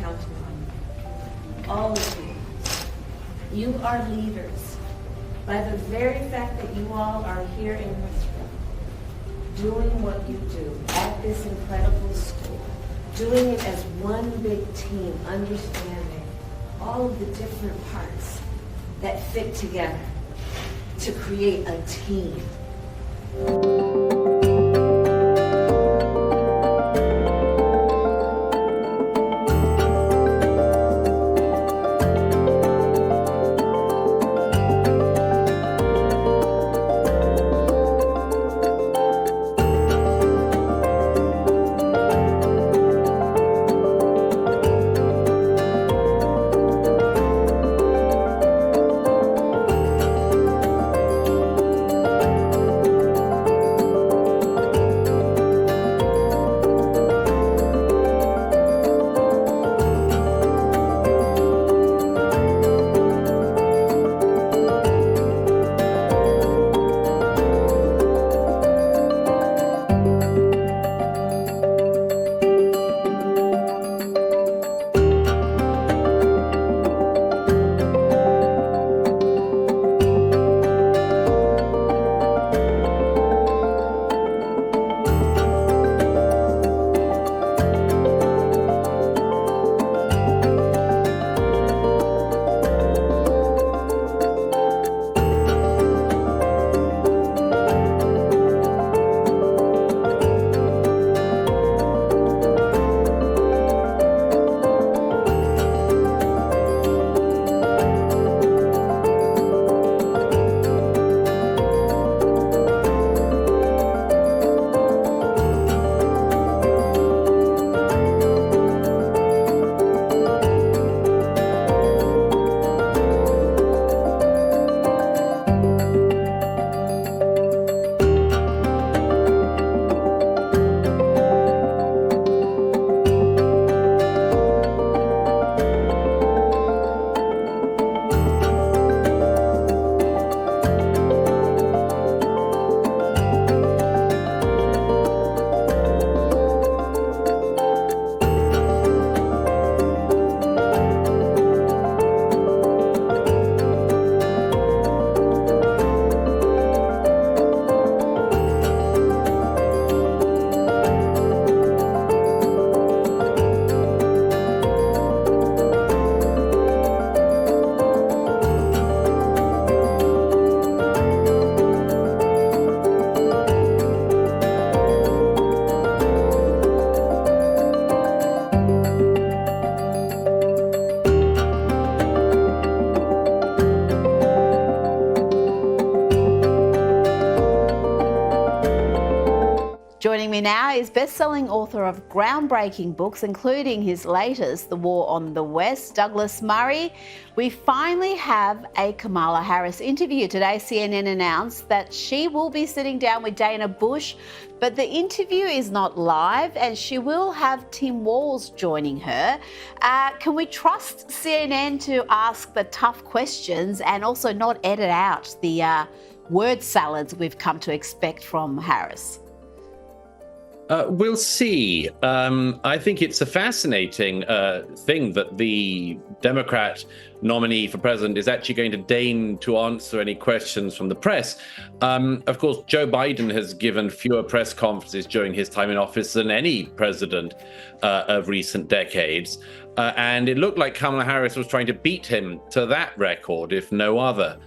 counting on you. All of you. You are leaders. By the very fact that you all are here in this room, doing what you do at this incredible school, doing it as one big team, understanding all of the different parts that fit together to create a team. Joining me now is best-selling author of groundbreaking books, including his latest, The War on the West, Douglas Murray. We finally have a Kamala Harris interview. Today, CNN announced that she will be sitting down with Dana Bush, but the interview is not live and she will have Tim Walz joining her. Can we trust CNN to ask the tough questions and also not edit out the word salads we've come to expect from Harris? We'll see. I think it's a fascinating thing that the Democrat nominee for president is actually going to deign to answer any questions from the press. Of course, Joe Biden has given fewer press conferences during his time in office than any president of recent decades. And it looked like Kamala Harris was trying to beat him to that record, if no other.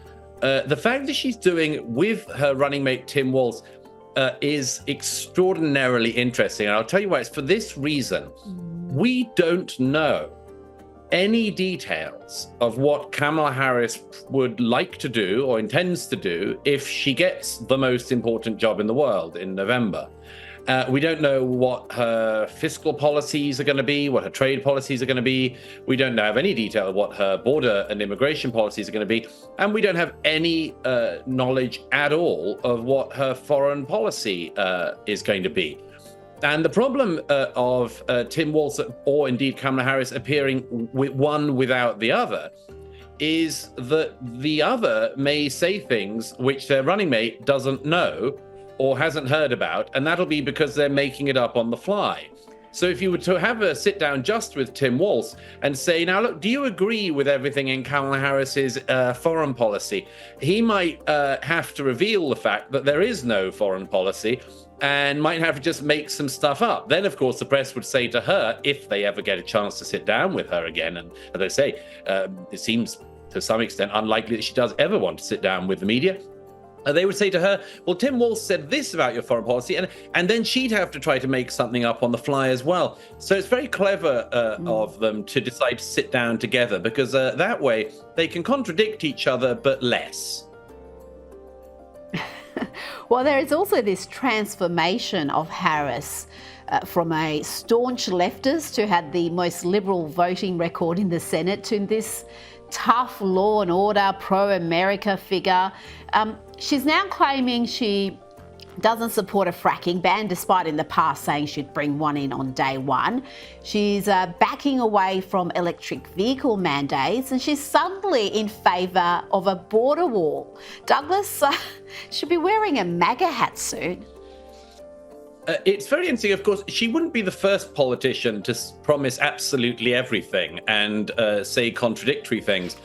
The fact that she's doing with her running mate, Tim Walz, is extraordinarily interesting. And I'll tell you why. It's for this reason. We don't know any details of what Kamala Harris would like to do or intends to do if she gets the most important job in the world in November. We don't know what her fiscal policies are going to be, what her trade policies are going to be. We don't have any detail of what her border and immigration policies are going to be. And we don't have any knowledge at all of what her foreign policy is going to be. And the problem of Tim Walz or indeed Kamala Harris appearing with one without the other is that the other may say things which their running mate doesn't know or hasn't heard about, and that'll be because they're making it up on the fly. So if you were to have a sit down just with Tim Walz and say, now look, do you agree with everything in Kamala Harris's foreign policy? He might have to reveal the fact that there is no foreign policy and might have to just make some stuff up. Then, of course, the press would say to her, if they ever get a chance to sit down with her again, and as I say, it seems to some extent unlikely that she does ever want to sit down with the media, they would say to her, well, Tim Walz said this about your foreign policy, and then she'd have to try to make something up on the fly as well. So it's very clever of them to decide to sit down together, because that way they can contradict each other, but less. Well, there is also this transformation of Harris from a staunch leftist who had the most liberal voting record in the Senate to this tough law and order, pro-America figure. She's now claiming she doesn't support a fracking ban, despite in the past saying she'd bring one in on day one. She's backing away from electric vehicle mandates, and she's suddenly in favour of a border wall. Douglas should be wearing a MAGA hat soon. It's very interesting. Of course, she wouldn't be the first politician to promise absolutely everything and say contradictory things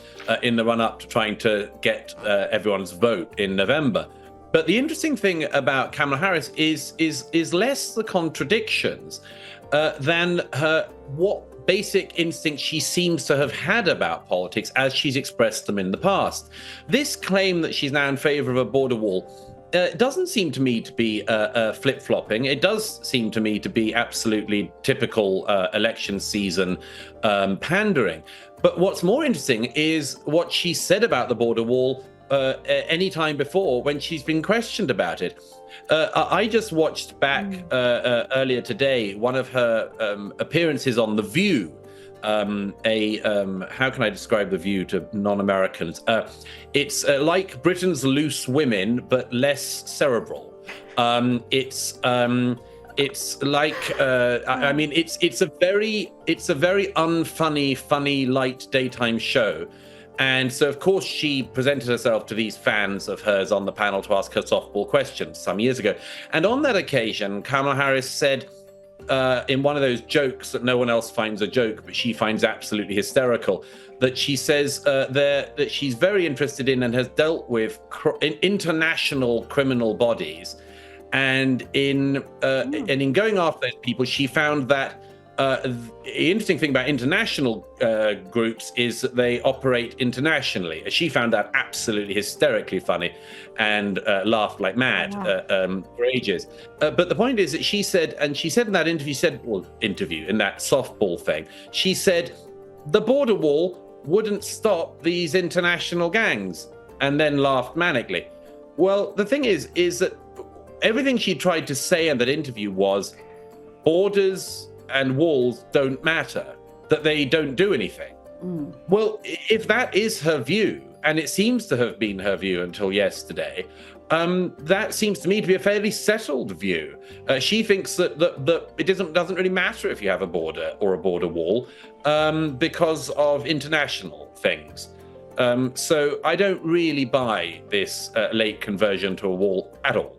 in the run-up to trying to get everyone's vote in November. But the interesting thing about Kamala Harris is less the contradictions than what basic instinct she seems to have had about politics as she's expressed them in the past. This claim that she's now in favor of a border wall doesn't seem to me to be flip-flopping. It does seem to me to be absolutely typical election season pandering. But what's more interesting is what she said about the border wall any time before when she's been questioned about it. I just watched back earlier today one of her appearances on The View. How can I describe The View to non-Americans? It's like Britain's Loose Women, but less cerebral. It's like I mean, it's a very unfunny, funny, light daytime show. And so, of course, she presented herself to these fans of hers on the panel to ask her softball questions some years ago. And on that occasion, Kamala Harris said, in one of those jokes that no one else finds a joke, but she finds absolutely hysterical, that she says that she's very interested in and has dealt with international criminal bodies. And in going after those people, she found that the interesting thing about international groups is that they operate internationally. She found that absolutely hysterically funny and laughed like mad for ages. But the point is that she said in that interview, in that softball thing, she said the border wall wouldn't stop these international gangs, and then laughed manically. Well, the thing is that everything she tried to say in that interview was borders and walls don't matter, that they don't do anything. Well, if that is her view, and it seems to have been her view until yesterday, that seems to me to be a fairly settled view. She thinks that it doesn't really matter if you have a border or a border wall because of international things. So I don't really buy this late conversion to a wall at all.